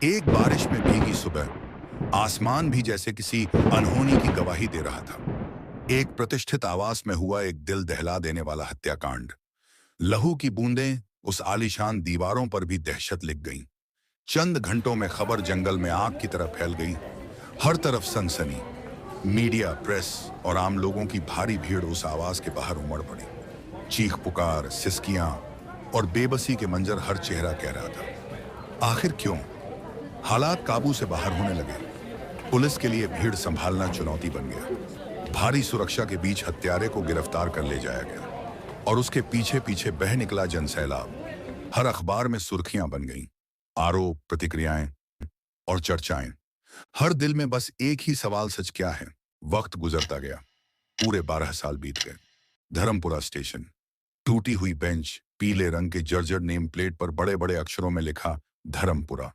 एक बारिश में भीगी सुबह आसमान भी जैसे किसी अनहोनी की गवाही दे रहा था। एक प्रतिष्ठित आवास में हुआ एक दिल दहला देने वाला हत्याकांड। लहू की बूंदें उस आलीशान दीवारों पर भी दहशत लिख गईं। चंद घंटों में खबर जंगल में आग की तरह फैल गई। हर तरफ सनसनी। मीडिया, प्रेस और आम लोगों की भारी भीड़ उस आवास के बाहर उमड़ पड़ी। चीख पुकार, सिसकियां और बेबसी के मंजर हर चेहरा कह रहा था, आखिर क्यों? हालात काबू से बाहर होने लगे। पुलिस के लिए भीड़ संभालना चुनौती बन गया। भारी सुरक्षा के बीच हत्यारे को गिरफ्तार कर ले जाया गया और उसके पीछे पीछे बह निकला जनसैलाब। हर अखबार में सुर्खियां बन गईं। आरोप, प्रतिक्रियाएं और चर्चाएं। हर दिल में बस एक ही सवाल, सच क्या है? वक्त गुजरता गया। पूरे 12 साल बीत गए। धर्मपुरा स्टेशन। टूटी हुई बेंच, पीले रंग के जर्जर नेम प्लेट पर बड़े बड़े अक्षरों में लिखा धर्मपुरा।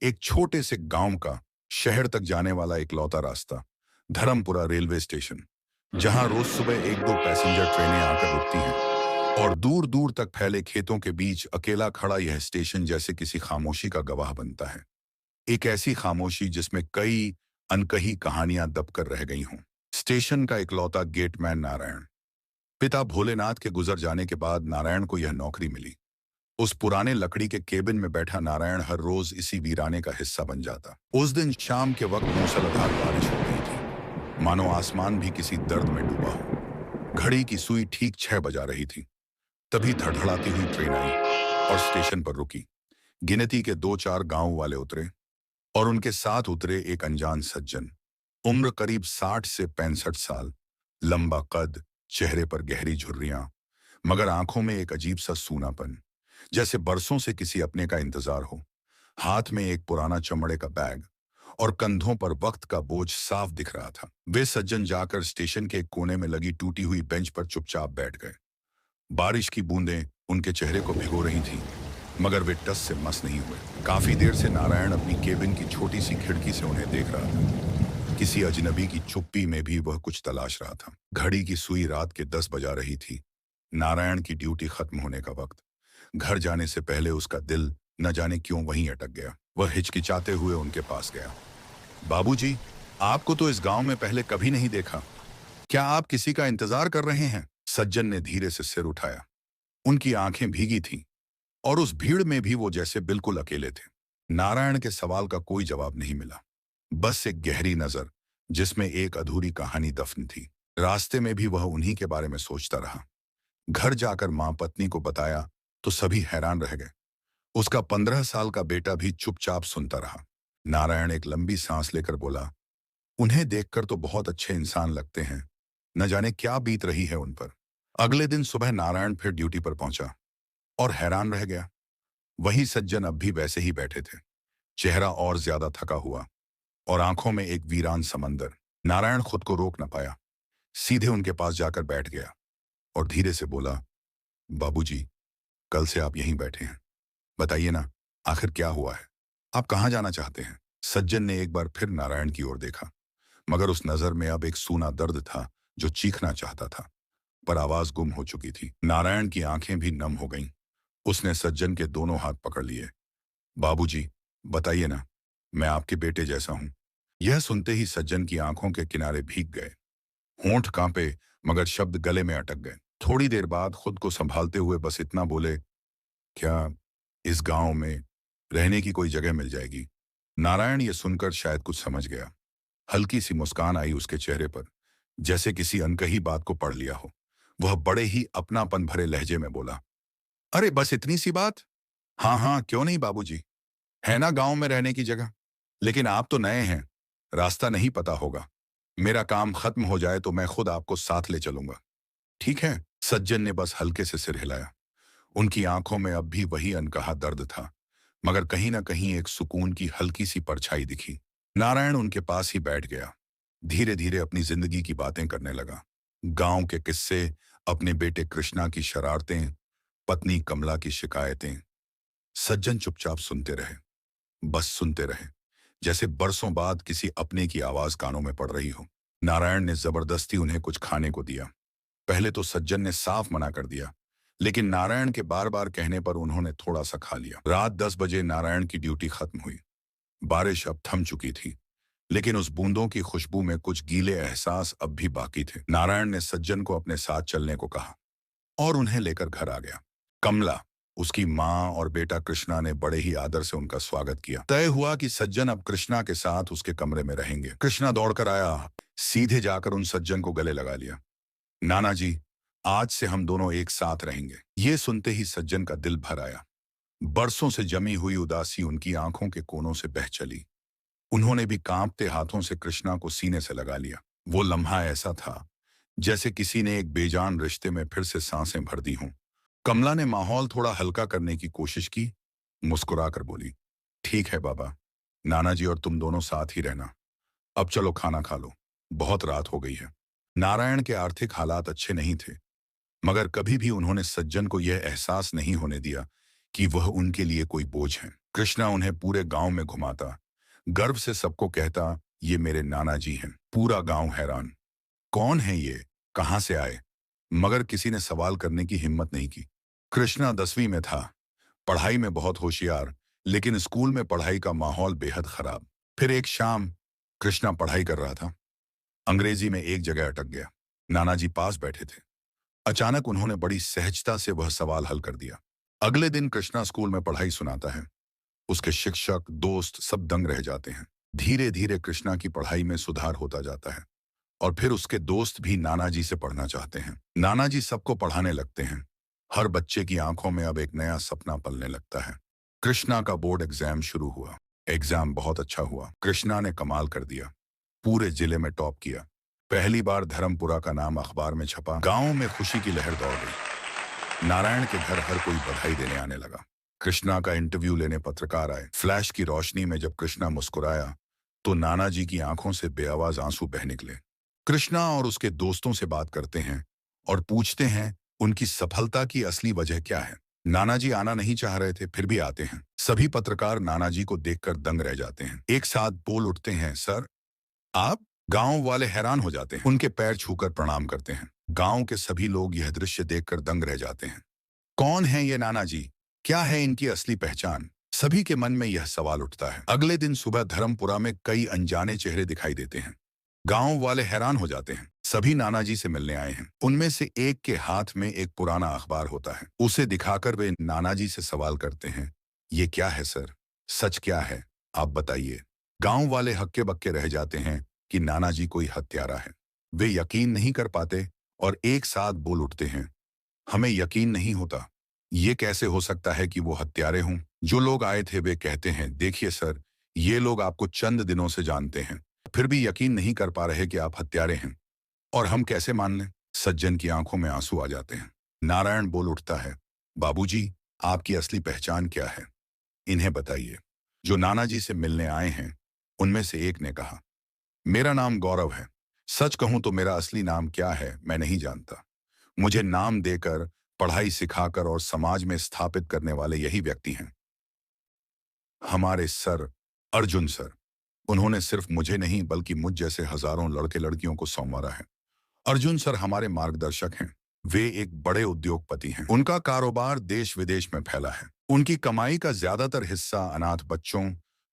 एक छोटे से गांव का शहर तक जाने वाला इकलौता रास्ता। धर्मपुरा रेलवे स्टेशन, जहां रोज सुबह एक दो पैसेंजर ट्रेनें आकर रुकती हैं और दूर दूर तक फैले खेतों के बीच अकेला खड़ा यह स्टेशन जैसे किसी खामोशी का गवाह बनता है। एक ऐसी खामोशी जिसमें कई अनकही कहानियां दबकर रह गई हों। स्टेशन का इकलौता गेटमैन नारायण। पिता भोलेनाथ के गुजर जाने के बाद नारायण को यह नौकरी मिली। उस पुराने लकड़ी के केबिन में बैठा नारायण हर रोज इसी वीराने का हिस्सा बन जाता। उस दिन शाम के वक्त मूसलाधार बारिश हो रही थी, मानो आसमान भी किसी दर्द में डूबा हो। घड़ी की सुई ठीक 6 बजा रही थी। तभी धड़धड़ाती हुई ट्रेन आई और स्टेशन पर रुकी। गिनती के 2-4 गांव वाले उतरे और उनके साथ उतरे एक अनजान सज्जन। उम्र करीब 60 से 65 साल। लंबा कद, चेहरे पर गहरी झुर्रियां, मगर आंखों में एक अजीब सा सूनापन, जैसे बरसों से किसी अपने का इंतजार हो। हाथ में एक पुराना चमड़े का बैग और कंधों पर वक्त का बोझ साफ दिख रहा था। वे सज्जन जाकर स्टेशन के एक कोने में लगी टूटी हुई बेंच पर चुपचाप बैठ गए। बारिश की बूंदें उनके चेहरे को भिगो रही थीं, मगर वे टस से मस नहीं हुए। काफी देर से नारायण अपनी केबिन की छोटी सी खिड़की से उन्हें देख रहा था। किसी अजनबी की चुप्पी में भी वह कुछ तलाश रहा था। घड़ी की सुई रात के 10 बजा रही थी। नारायण की ड्यूटी खत्म होने का वक्त। घर जाने से पहले उसका दिल न जाने क्यों वहीं अटक गया। वह हिचकिचाते हुए उनके पास गया। बाबूजी, आपको तो इस गांव में पहले कभी नहीं देखा। क्या आप किसी का इंतजार कर रहे हैं? सज्जन ने धीरे से सिर उठाया। उनकी आंखें भीगी थीं और उस भीड़ में भी वो जैसे बिल्कुल अकेले थे। नारायण के सवाल का कोई जवाब नहीं मिला, बस एक गहरी नजर जिसमें एक अधूरी कहानी दफन थी। रास्ते में भी वह उन्हीं के बारे में सोचता रहा। घर जाकर मां पत्नी को बताया तो सभी हैरान रह गए। उसका 15 साल का बेटा भी चुपचाप सुनता रहा। नारायण एक लंबी सांस लेकर बोला, उन्हें देखकर तो बहुत अच्छे इंसान लगते हैं, न जाने क्या बीत रही है उन पर। अगले दिन सुबह नारायण फिर ड्यूटी पर पहुंचा और हैरान रह गया। वही सज्जन अब भी वैसे ही बैठे थे, चेहरा और ज्यादा थका हुआ और आंखों में एक वीरान समंदर। नारायण खुद को रोक न पाया, सीधे उनके पास जाकर बैठ गया और धीरे से बोला, बाबूजी, कल से आप यहीं बैठे हैं। बताइए ना, आखिर क्या हुआ है? आप कहाँ जाना चाहते हैं? सज्जन ने एक बार फिर नारायण की ओर देखा, मगर उस नजर में अब एक सूना दर्द था जो चीखना चाहता था, पर आवाज गुम हो चुकी थी। नारायण की आंखें भी नम हो गईं। उसने सज्जन के दोनों हाथ पकड़ लिए। बाबूजी, बताइए ना, मैं आपके बेटे जैसा हूं। यह सुनते ही सज्जन की आंखों के किनारे भीग गए। होंठ कांपे, मगर शब्द गले में अटक गए। थोड़ी देर बाद खुद को संभालते हुए बस इतना बोले, क्या इस गांव में रहने की कोई जगह मिल जाएगी? नारायण ये सुनकर शायद कुछ समझ गया। हल्की सी मुस्कान आई उसके चेहरे पर, जैसे किसी अनकही बात को पढ़ लिया हो। वह बड़े ही अपनापन भरे लहजे में बोला, अरे बस इतनी सी बात? हाँ हाँ, क्यों नहीं बाबूजी, है ना गांव में रहने की जगह। लेकिन आप तो नए हैं, रास्ता नहीं पता होगा। मेरा काम खत्म हो जाए तो मैं खुद आपको साथ ले चलूंगा, ठीक है? सज्जन ने बस हल्के से सिर हिलाया। उनकी आंखों में अब भी वही अनकहा दर्द था, मगर कहीं ना कहीं एक सुकून की हल्की सी परछाई दिखी। नारायण उनके पास ही बैठ गया। धीरे धीरे अपनी जिंदगी की बातें करने लगा। गांव के किस्से, अपने बेटे कृष्णा की शरारतें, पत्नी कमला की शिकायतें। सज्जन चुपचाप सुनते रहे, बस सुनते रहे, जैसे बरसों बाद किसी अपने की आवाज कानों में पड़ रही हो। नारायण ने जबरदस्ती उन्हें कुछ खाने को दिया। पहले तो सज्जन ने साफ मना कर दिया, लेकिन नारायण के बार बार कहने पर उन्होंने थोड़ा सा खा लिया। रात 10 बजे नारायण की ड्यूटी खत्म हुई। बारिश अब थम चुकी थी, लेकिन उस बूंदों की खुशबू में कुछ गीले एहसास अब भी बाकी थे। नारायण ने सज्जन को अपने साथ चलने को कहा और उन्हें लेकर घर आ गया। कमला, उसकी माँ और बेटा कृष्णा ने बड़े ही आदर से उनका स्वागत किया। तय हुआ कि सज्जन अब कृष्णा के साथ उसके कमरे में रहेंगे। कृष्णा दौड़कर आया, सीधे जाकर उन सज्जन को गले लगा लिया। नाना जी, आज से हम दोनों एक साथ रहेंगे। ये सुनते ही सज्जन का दिल भर आया। बरसों से जमी हुई उदासी उनकी आंखों के कोनों से बह चली। उन्होंने भी कांपते हाथों से कृष्णा को सीने से लगा लिया। वो लम्हा ऐसा था जैसे किसी ने एक बेजान रिश्ते में फिर से सांसें भर दी हों। कमला ने माहौल थोड़ा हल्का करने की कोशिश की, मुस्कुराकर बोली, ठीक है बाबा, नाना जी और तुम दोनों साथ ही रहना। अब चलो खाना खा लो, बहुत रात हो गई है। नारायण के आर्थिक हालात अच्छे नहीं थे, मगर कभी भी उन्होंने सज्जन को यह एहसास नहीं होने दिया कि वह उनके लिए कोई बोझ है। कृष्णा उन्हें पूरे गांव में घुमाता, गर्व से सबको कहता, ये मेरे नाना जी हैं। पूरा गांव हैरान, कौन है ये, कहां से आए? मगर किसी ने सवाल करने की हिम्मत नहीं की। कृष्णा 10वीं में था, पढ़ाई में बहुत होशियार, लेकिन स्कूल में पढ़ाई का माहौल बेहद खराब। फिर एक शाम कृष्णा पढ़ाई कर रहा था, अंग्रेजी में एक जगह अटक गया। नाना जी पास बैठे थे। अचानक उन्होंने बड़ी सहजता से वह सवाल हल कर दिया। अगले दिन कृष्णा स्कूल में पढ़ाई सुनाता है। उसके शिक्षक, दोस्त सब दंग रह जाते हैं। धीरे धीरे कृष्णा की पढ़ाई में सुधार होता जाता है और फिर उसके दोस्त भी नाना जी से पढ़ना चाहते हैं। नाना जी सबको पढ़ाने लगते हैं। हर बच्चे की आंखों में अब एक नया सपना पलने लगता है। कृष्णा का बोर्ड एग्जाम शुरू हुआ। एग्जाम बहुत अच्छा हुआ। कृष्णा ने कमाल कर दिया, पूरे जिले में टॉप किया। पहली बार धर्मपुरा का नाम अखबार में छपा। गांव में खुशी की लहर दौड़ गई। नारायण के घर हर कोई बधाई देने आने लगा। कृष्णा का इंटरव्यू लेने पत्रकार आए। फ्लैश की रोशनी में जब कृष्णा मुस्कुराया तो नाना जी की आंखों से बेआवाज आंसू बह निकले। कृष्णा और उसके दोस्तों से बात करते हैं और पूछते हैं उनकी सफलता की असली वजह क्या है। नाना जी आना नहीं चाह रहे थे, फिर भी आते हैं। सभी पत्रकार नाना जी को देखकर दंग रह जाते हैं। एक साथ बोल उठते हैं, सर आप? गांव वाले हैरान हो जाते हैं, उनके पैर छूकर प्रणाम करते हैं। गांव के सभी लोग यह दृश्य देखकर दंग रह जाते हैं। कौन है ये नाना जी? क्या है इनकी असली पहचान? सभी के मन में यह सवाल उठता है। अगले दिन सुबह धर्मपुरा में कई अनजाने चेहरे दिखाई देते हैं। गांव वाले हैरान हो जाते हैं। सभी नाना जी से मिलने आए हैं। उनमें से एक के हाथ में एक पुराना अखबार होता है। उसे दिखाकर वे नाना जी से सवाल करते हैं, ये क्या है सर? सच क्या है? आप बताइए। गांव वाले हक्के बक्के रह जाते हैं कि नाना जी कोई हत्यारा है। वे यकीन नहीं कर पाते और एक साथ बोल उठते हैं, हमें यकीन नहीं होता। ये कैसे हो सकता है कि वो हत्यारे हों? जो लोग आए थे वे कहते हैं, देखिए सर, ये लोग आपको चंद दिनों से जानते हैं, फिर भी यकीन नहीं कर पा रहे कि आप हत्यारे हैं। और हम कैसे मान लें? सज्जन की आंखों में आंसू आ जाते हैं। नारायण बोल उठता है, बाबूजी, आपकी असली पहचान क्या है? इन्हें बताइए। जो नाना जी से मिलने आए हैं उनमें से एक ने कहा, मेरा नाम गौरव है। सच कहूं तो मेरा असली नाम क्या है मैं नहीं जानता। मुझे नाम देकर, पढ़ाई सिखाकर और समाज में स्थापित करने वाले यही व्यक्ति हैं, हमारे सर, अर्जुन सर। उन्होंने सिर्फ मुझे नहीं बल्कि मुझ जैसे हजारों लड़के लड़कियों को संवारा है। अर्जुन सर हमारे मार्गदर्शक हैं। वे एक बड़े उद्योगपति हैं। उनका कारोबार देश विदेश में फैला है। उनकी कमाई का ज्यादातर हिस्सा अनाथ बच्चों,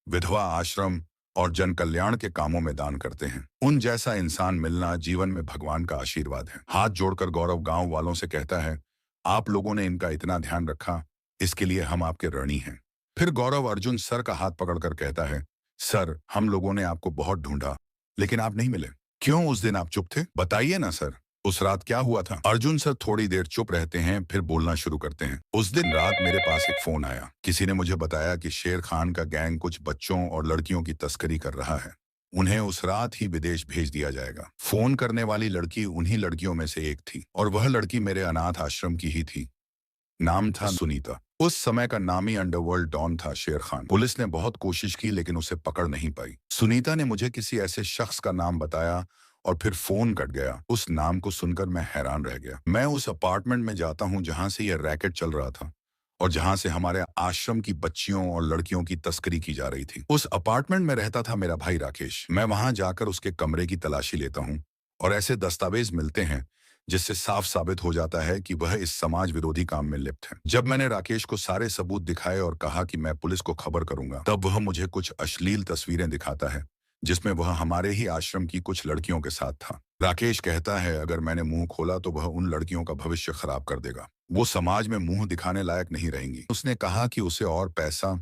विधवा आश्रम और जन कल्याण के कामों में दान करते हैं। उन जैसा इंसान मिलना जीवन में भगवान का आशीर्वाद है। हाथ जोड़कर गौरव गांव वालों से कहता है, आप लोगों ने इनका इतना ध्यान रखा, इसके लिए हम आपके ऋणी हैं। फिर गौरव अर्जुन सर का हाथ पकड़कर कहता है, सर, हम लोगों ने आपको बहुत ढूंढा, लेकिन आप नहीं मिले। क्यों उस दिन आप चुप थे? बताइए ना सर, उस रात क्या हुआ था? अर्जुन सर थोड़ी देर चुप रहते हैं, फिर बोलना शुरू करते हैं। उस दिन रात मेरे पास एक फोन आया। किसी ने मुझे बताया कि शेर खान का गैंग कुछ बच्चों और लड़कियों की तस्करी कर रहा है। उन्हें उस रात ही विदेश भेज दिया जाएगा। फोन करने वाली लड़की उन्हीं लड़कियों में से एक थी और वह लड़की मेरे अनाथ आश्रम की ही थी। नाम था सुनीता। उस समय का नामी अंडरवर्ल्ड डॉन था शेर खान। पुलिस ने बहुत कोशिश की लेकिन उसे पकड़ नहीं पाई। सुनीता ने मुझे किसी ऐसे शख्स का नाम बताया और फिर फोन कट गया। उस नाम को सुनकर मैं हैरान रह गया। मैं उस अपार्टमेंट में जाता हूँ जहां से यह रैकेट चल रहा था और जहां से हमारे आश्रम की बच्चियों और लड़कियों की तस्करी की जा रही थी। उस अपार्टमेंट में रहता था मेरा भाई राकेश। मैं वहां जाकर उसके कमरे की तलाशी लेता हूँ और ऐसे दस्तावेज मिलते हैं जिससे साफ साबित हो जाता है कि वह इस समाज विरोधी काम में लिप्त है। जब मैंने राकेश को सारे सबूत दिखाए और कहा कि मैं पुलिस को खबर करूंगा, तब वह मुझे कुछ अश्लील तस्वीरें दिखाता है जिसमें वह हमारे ही आश्रम की कुछ लड़कियों के साथ था। राकेश कहता है अगर मैंने मुंह खोला तो वह उन लड़कियों का भविष्य खराब कर देगा। वो समाज में मुंह दिखाने लायक नहीं रहेंगी। उसने कहा कि उसे और पैसा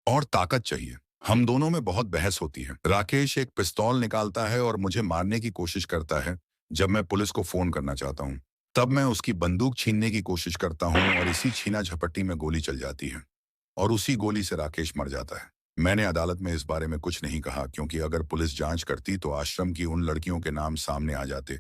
और ताकत चाहिए। हम दोनों में बहुत बहस होती है। राकेश एक पिस्तौल निकालता है और मुझे मारने की कोशिश करता है जब मैं पुलिस को फोन करना चाहता हूँ। तब मैं उसकी बंदूक छीनने की कोशिश करता हूँ और इसी छीना झपट्टी में गोली चल जाती है और उसी गोली से राकेश मर जाता है। मैंने अदालत में इस बारे में कुछ नहीं कहा क्योंकि अगर पुलिस जांच करती तो आश्रम की उन लड़कियों के नाम सामने आ जाते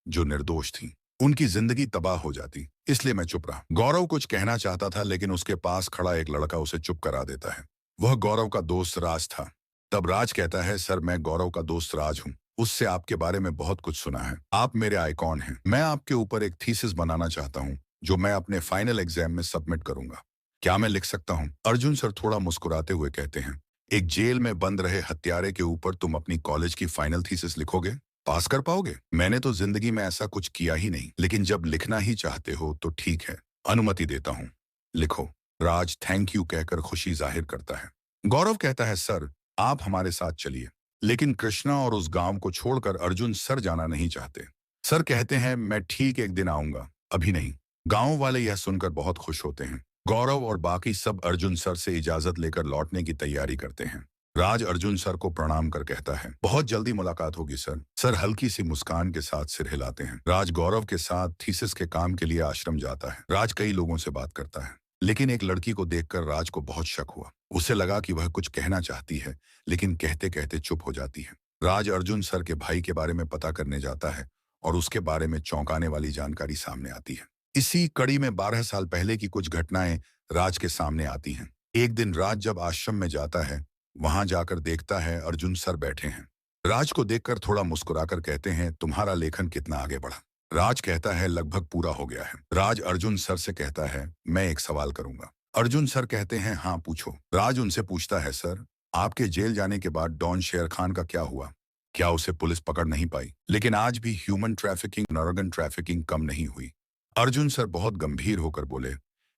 जो निर्दोष थीं। उनकी जिंदगी तबाह हो जाती। इसलिए मैं चुप रहा। गौरव कुछ कहना चाहता था लेकिन उसके पास खड़ा एक लड़का उसे चुप करा देता है। वह गौरव का दोस्त राज था। तब राज कहता है सर मैं गौरव का दोस्त राज हूँ। उससे आपके बारे में बहुत कुछ सुना है। आप मेरे आइकॉन हैं। मैं आपके ऊपर एक थीसिस बनाना चाहता हूँ जो मैं अपने फाइनल एग्जाम में सबमिट करूंगा। क्या मैं लिख सकता हूँ? अर्जुन सर थोड़ा मुस्कुराते हुए कहते हैं एक जेल में बंद रहे हत्यारे के ऊपर तुम अपनी कॉलेज की फाइनल थीसिस लिखोगे? पास कर पाओगे? मैंने तो जिंदगी में ऐसा कुछ किया ही नहीं, लेकिन जब लिखना ही चाहते हो तो ठीक है, अनुमति देता हूँ, लिखो। राज थैंक यू कहकर खुशी जाहिर करता है। गौरव कहता है सर आप हमारे साथ चलिए। लेकिन कृष्णा और उस गांव को छोड़कर अर्जुन सर जाना नहीं चाहते। सर कहते हैं मैं ठीक एक दिन आऊंगा, अभी नहीं। गांव वाले यह सुनकर बहुत खुश होते हैं। गौरव और बाकी सब अर्जुन सर से इजाजत लेकर लौटने की तैयारी करते हैं। राज अर्जुन सर को प्रणाम कर कहता है बहुत जल्दी मुलाकात होगी सर। सर हल्की सी मुस्कान के साथ सिर हिलाते हैं। राज गौरव के साथ थीसिस के काम के लिए आश्रम जाता है। राज कई लोगों से बात करता है लेकिन एक लड़की को देखकर राज को बहुत शक हुआ। उसे लगा कि वह कुछ कहना चाहती है लेकिन कहते कहते चुप हो जाती है। राज अर्जुन सर के भाई के बारे में पता करने जाता है और उसके बारे में चौंकाने वाली जानकारी सामने आती है। इसी कड़ी में 12 साल पहले की कुछ घटनाएं राज के सामने आती हैं। एक दिन राज जब आश्रम में जाता है, वहां जाकर देखता है अर्जुन सर बैठे हैं। राज को देखकर थोड़ा मुस्कुराकर कहते हैं तुम्हारा लेखन कितना आगे बढ़ा? राज कहता है लगभग पूरा हो गया है। राज अर्जुन सर से कहता है मैं एक सवाल करूंगा। अर्जुन सर कहते हैं हाँ पूछो। राज उनसे पूछता है सर आपके जेल जाने के बाद डॉन शेर खान का क्या हुआ? क्या उसे पुलिस पकड़ नहीं पाई? लेकिन आज भी ह्यूमन ट्रैफिकिंग, ऑर्गन ट्रैफिकिंग कम नहीं हुई। अर्जुन सर बहुत गंभीर होकर बोले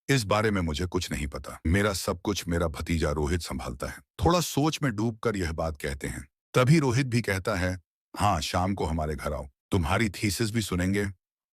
इस बारे में मुझे कुछ नहीं पता। मेरा सब कुछ मेरा भतीजा रोहित संभालता है। थोड़ा सोच में डूबकर यह बात कहते हैं। तभी रोहित भी कहता है हाँ शाम को हमारे घर आओ, तुम्हारी थीसिस भी सुनेंगे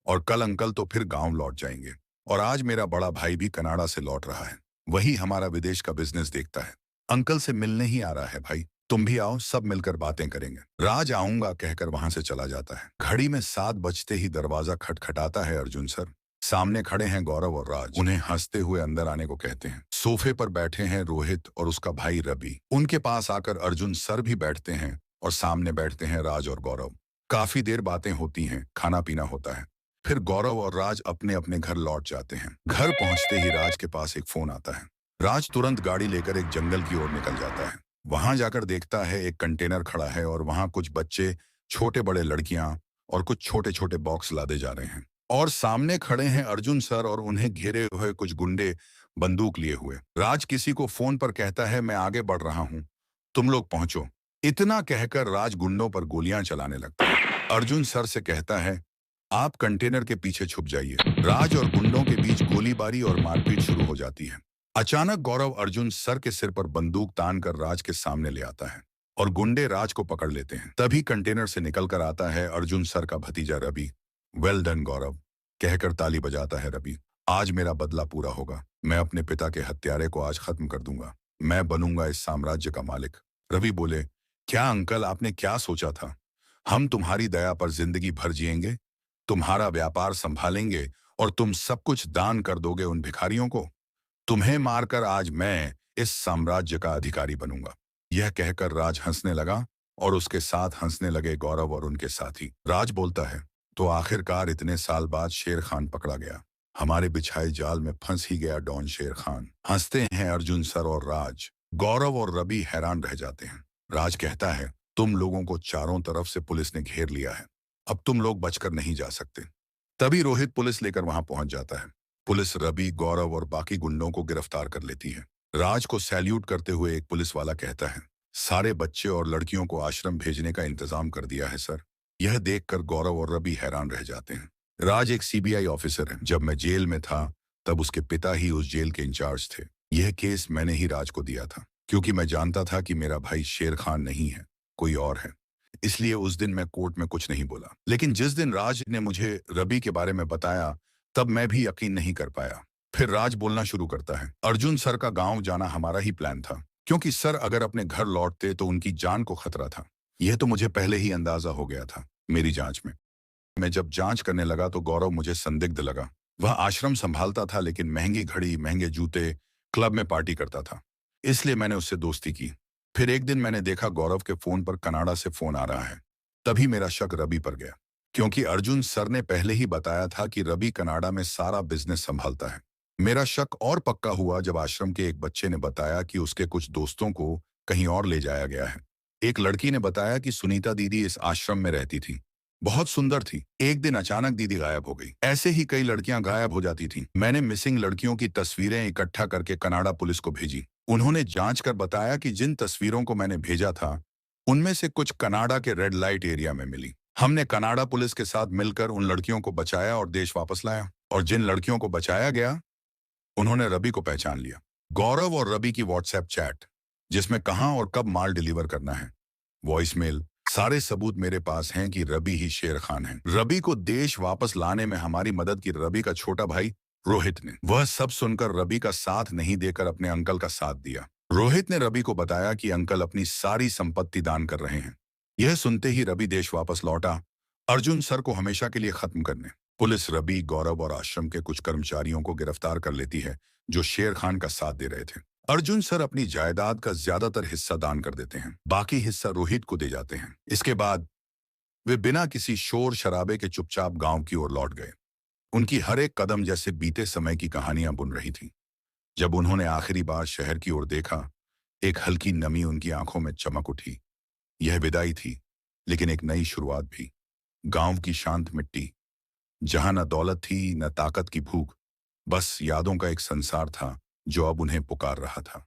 और कल अंकल तो फिर गांव लौट जाएंगे और आज मेरा बड़ा भाई भी कनाडा से लौट रहा है। वही हमारा विदेश का बिजनेस देखता है। अंकल से मिलने ही आ रहा है भाई, तुम भी आओ, सब मिलकर बातें करेंगे। राज आऊंगा कहकर वहां से चला जाता है। घड़ी में 7 बजते ही दरवाजा खटखटाता है। अर्जुन सर सामने खड़े हैं गौरव और राज उन्हें हंसते हुए अंदर आने को कहते हैं। सोफे पर बैठे हैं रोहित और उसका भाई रवि। उनके पास आकर अर्जुन सर भी बैठते हैं और सामने बैठते हैं राज और गौरव। काफी देर बातें होती हैं, खाना पीना होता है। फिर गौरव और राज अपने अपने घर लौट जाते हैं। घर पहुंचते ही राज के पास एक फोन आता है। राज तुरंत गाड़ी लेकर एक जंगल की ओर निकल जाता है। वहां जाकर देखता है एक कंटेनर खड़ा है और वहां कुछ बच्चे, छोटे बड़े लड़कियां और कुछ छोटे छोटे बॉक्स लादे जा रहे हैं और सामने खड़े हैं अर्जुन सर और उन्हें घेरे हुए कुछ गुंडे बंदूक लिए हुए। राज किसी को फोन पर कहता है मैं आगे बढ़ रहा हूं, तुम लोग पहुंचो। इतना कहकर राज गुंडों पर गोलियां चलाने लगता है। अर्जुन सर से कहता है आप कंटेनर के पीछे छुप जाइए। राज और गुंडों के बीच गोलीबारी और मारपीट शुरू हो जाती है। अचानक गौरव अर्जुन सर के सिर पर बंदूक तान कर राज के सामने ले आता है और गुंडे राज को पकड़ लेते हैं। तभी कंटेनर से निकलकर आता है अर्जुन सर का भतीजा रवि। वेल डन गौरव कहकर ताली बजाता है रवि। आज मेरा बदला पूरा होगा। मैं अपने पिता के हत्यारे को आज खत्म कर दूंगा। मैं बनूंगा इस साम्राज्य का मालिक। रवि बोले क्या अंकल आपने क्या सोचा था? हम तुम्हारी दया पर जिंदगी भर जिएंगे, तुम्हारा व्यापार संभालेंगे और तुम सब कुछ दान कर दोगे उन भिखारियों को। तुम्हें मारकर आज मैं इस साम्राज्य का अधिकारी बनूंगा। यह कहकर राज हंसने लगा और उसके साथ हंसने लगे गौरव और उनके साथी। राज बोलता है तो आखिरकार इतने साल बाद शेर खान पकड़ा गया। हमारे बिछाए जाल में फंस ही गया डॉन शेर खान। हंसते हैं अर्जुन सर और राज। गौरव और रवि हैरान रह जाते हैं। राज कहता है तुम लोगों को चारों तरफ से पुलिस ने घेर लिया है, अब तुम लोग बचकर नहीं जा सकते। तभी रोहित पुलिस लेकर वहां पहुंच जाता है। पुलिस रवि, गौरव और बाकी गुंडों को गिरफ्तार कर लेती है। राज को सैल्यूट करते हुए एक पुलिस वाला कहता है सारे बच्चे और लड़कियों को आश्रम भेजने का इंतजाम कर दिया है सर। यह देखकर गौरव और रवि हैरान रह जाते हैं। राज एक सीबीआई ऑफिसर है। जब मैं जेल में था तब उसके पिता ही उस जेल के इंचार्ज थे। यह केस मैंने ही राज को दिया था, क्योंकि मैं जानता था कि मेरा भाई शेर खान नहीं है, कोई और है। इसलिए उस दिन मैं कोर्ट में कुछ नहीं बोला। लेकिन जिस दिन राज ने मुझे रवि के बारे में बताया तब मैं भी यकीन नहीं कर पाया। फिर राज बोलना शुरू करता है, अर्जुन सर का गांव जाना हमारा ही प्लान था, क्योंकि सर अगर अपने घर लौटते तो उनकी जान को खतरा था। यह तो मुझे पहले ही अंदाजा हो गया था। मेरी जांच में मैं जब जांच करने लगा तो गौरव मुझे संदिग्ध लगा। वह आश्रम संभालता था, लेकिन महंगी घड़ी, महंगे जूते, क्लब में पार्टी करता था। इसलिए मैंने उससे दोस्ती की। फिर एक दिन मैंने देखा गौरव के फोन पर कनाडा से फोन आ रहा है। तभी मेरा शक रवि पर गया, क्योंकि अर्जुन सर ने पहले ही बताया था कि रवि कनाडा में सारा बिजनेस संभालता है। मेरा शक और पक्का हुआ जब आश्रम के एक बच्चे ने बताया कि उसके कुछ दोस्तों को कहीं और ले जाया गया है। एक लड़की ने बताया कि सुनीता दीदी इस आश्रम में रहती थी, बहुत सुंदर थी। एक दिन अचानक दीदी गायब हो गई। ऐसे ही कई लड़कियां गायब हो जाती थीं। मैंने मिसिंग लड़कियों की तस्वीरें इकट्ठा करके कनाडा पुलिस को भेजी। उन्होंने जांच कर बताया कि जिन तस्वीरों को मैंने भेजा था उनमें से कुछ कनाडा के रेड लाइट एरिया में मिली। हमने कनाडा पुलिस के साथ मिलकर उन लड़कियों को बचाया और देश वापस लाया। और जिन लड़कियों को बचाया गया उन्होंने रवि को पहचान लिया। गौरव और रवि की व्हाट्सएप चैट, जिसमें कहां और कब माल डिलीवर करना है, वॉइसमेल, सारे सबूत मेरे पास हैं कि रवि ही शेर खान है। रवि को देश वापस लाने में हमारी मदद की रवि का छोटा भाई रोहित ने। वह सब सुनकर रवि का साथ नहीं देकर अपने अंकल का साथ दिया। रोहित ने रवि को बताया कि अंकल अपनी सारी संपत्ति दान कर रहे हैं। यह सुनते ही रवि देश वापस लौटा, अर्जुन सर को हमेशा के लिए खत्म करने। पुलिस रवि, गौरव और आश्रम के कुछ कर्मचारियों को गिरफ्तार कर लेती है जो शेर खान का साथ दे रहे थे। अर्जुन सर अपनी जायदाद का ज्यादातर हिस्सा दान कर देते हैं, बाकी हिस्सा रोहित को दे जाते हैं। इसके बाद वे बिना किसी शोर शराबे के चुपचाप गांव की ओर लौट गए। उनकी हर एक कदम जैसे बीते समय की कहानियां बुन रही थी। जब उन्होंने आखिरी बार शहर की ओर देखा, एक हल्की नमी उनकी आंखों में चमक उठी। यह विदाई थी, लेकिन एक नई शुरुआत भी। गांव की शांत मिट्टी, जहां न दौलत थी न ताकत की भूख, बस यादों का एक संसार था जो अब उन्हें पुकार रहा था।